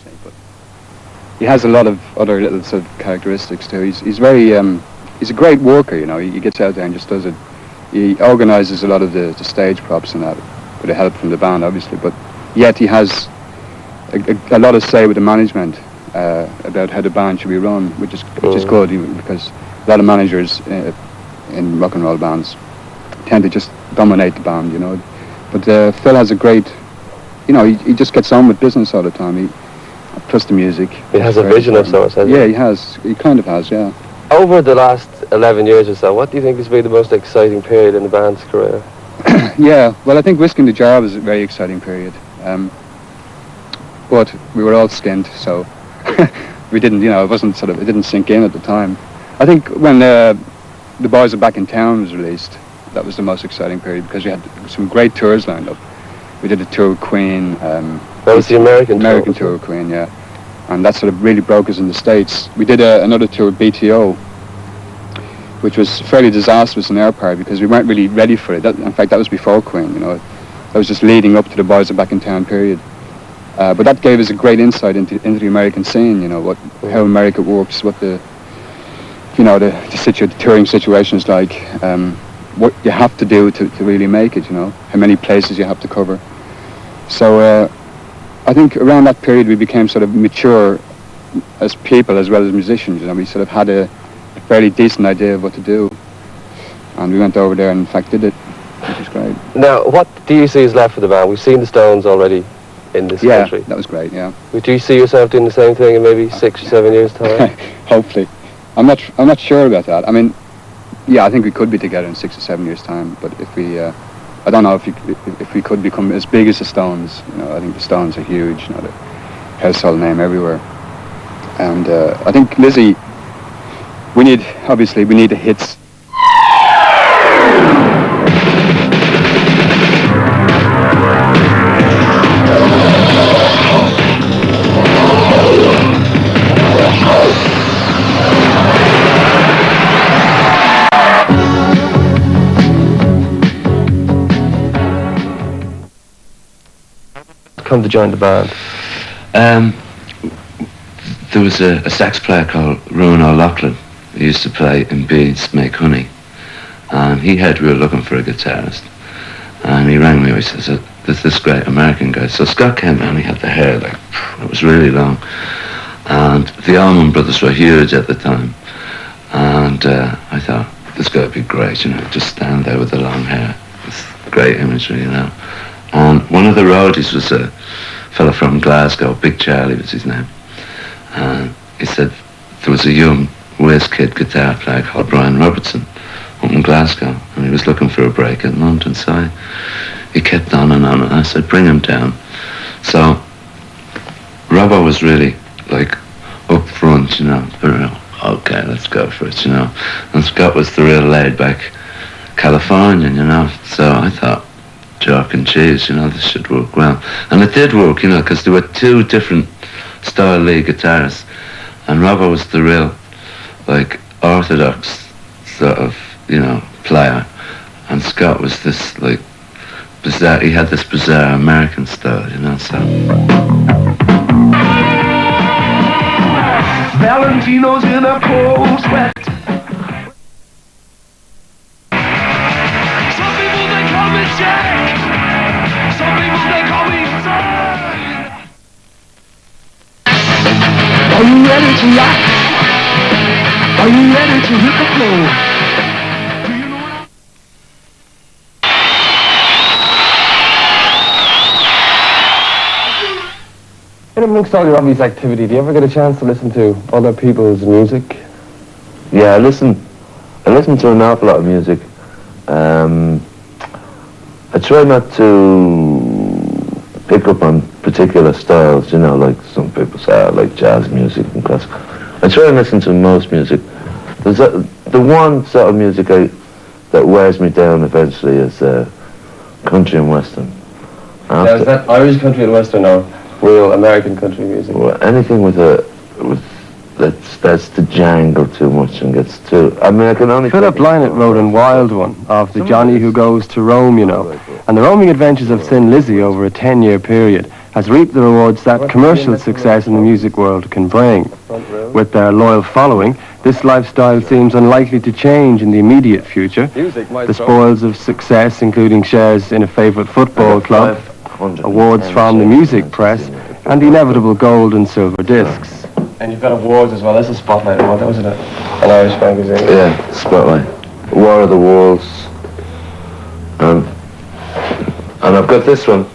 say, but he has a lot of other little sort of characteristics too. He's very he's a great worker, you know. He gets out there and just does it. He organises a lot of the stage props and that, with the help from the band, obviously. But yet he has a lot of say with the management about how the band should be run, which is good, because a lot of managers in rock and roll bands tend to just dominate the band, you know. But Phil has a great, you know, he just gets on with business all the time. Plus the music. He has a vision of sorts, hasn't he? Yeah, he has. He kind of has, yeah. Over the last 11 years or so, what do you think has been the most exciting period in the band's career? Yeah, well, I think Whiskey in the Jar was a very exciting period. But we were all skinned, so we didn't, you know, it didn't sink in at the time. I think when The Boys Are Back in Town was released, that was the most exciting period, because we had some great tours lined up. We did a tour with Queen. That was the American tour with Queen, yeah. And that sort of really broke us in the States. We did another tour with BTO, which was fairly disastrous on our part, because we weren't really ready for it. In fact, that was before Queen, you know. That was just leading up to the Boys Are Back in Town period. But that gave us a great insight into the American scene, you know, how America works, what the touring situation is like, what you have to do to really make it, you know, how many places you have to cover. So I think around that period we became sort of mature as people as well as musicians, you know. We sort of had a fairly decent idea of what to do, and we went over there and in fact did it, which is great. Now, what do you see is left for the band? We've seen the Stones already in this country. Yeah, that was great, yeah. Do you see yourself doing the same thing in maybe 6 or 7 years' time? Hopefully. I'm not sure about that. I mean, yeah, I think we could be together in 6 or 7 years' time, but if we, I don't know if we could become as big as the Stones. You know, I think the Stones are huge, you know, the household name everywhere. And I think Lizzie, we need the hits. Come to join the band? There was a sax player called Rowan O'Loughlin who used to play in Beads Make Honey, and he heard we were looking for a guitarist, and he rang me. He says, there's this great American guy. So Scott came and he had the hair like, it was really long, and the Allman Brothers were huge at the time, and I thought, this guy would be great, you know, just stand there with the long hair. It's great imagery, you know. And one of the roadies was a fella from Glasgow, Big Charlie was his name. And he said there was a young whiz kid guitar player called Brian Robertson up in Glasgow, and he was looking for a break in London. So he kept on and on, and I said, bring him down. So Robbo was really like up front, you know, okay, let's go for it, you know. And Scott was the real laid back Californian, you know. So I thought, chalk and cheese, you know, this should work well. And it did work, you know, because there were two different style lead guitarists, and Robbo was the real, like, orthodox sort of, you know, player, and Scott was this, like, bizarre, he had this bizarre American style, you know, so. Valentino's in a cold sweat. Some people they call me Jack. Some people they call me Son. Are you ready to rock? Are you ready to hit the floor? Do you know what And amongst all your obvious activity, do you ever get a chance to listen to other people's music? Yeah, I listen to an awful lot of music. I try not to pick up on particular styles, you know, like some people say, I like jazz music and classical. I try and listen to most music. There's the one sort of music that wears me down eventually is country and western. Now, is that Irish country and western or real American country music? Well, anything that starts to jangle too much and gets too... I mean, I can only... Philip Lynott wrote a wild one of the Johnny who goes to Rome, you know, and the roaming adventures of Thin Lizzy over a 10-year period. has reaped the rewards that commercial success in the music world can bring. With their loyal following, this lifestyle seems unlikely to change in the immediate future. The spoils of success, including shares in a favourite football club, awards from the music press, and the inevitable gold and silver discs. And you've got awards as well. That's a Spotlight award, that was an Irish magazine. Yeah, Spotlight. War of the Worlds. And I've got this one.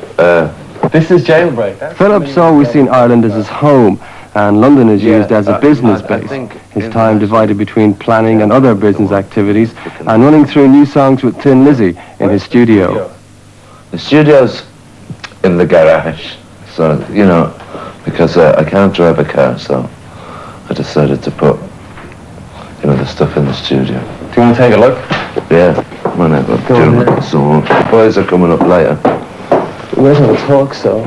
This is Jailbreak. Philip's always seen Ireland as his home, and London is used as a business base. His time divided between planning and other business activities, and running through new songs with Thin Lizzy in his studio. The studio's in the garage, so, you know, because I can't drive a car, so I decided to put, you know, the stuff in the studio. Do you want to take a look? Yeah, come on, I've got to do it. So the boys are coming up later. We're going to talk, so...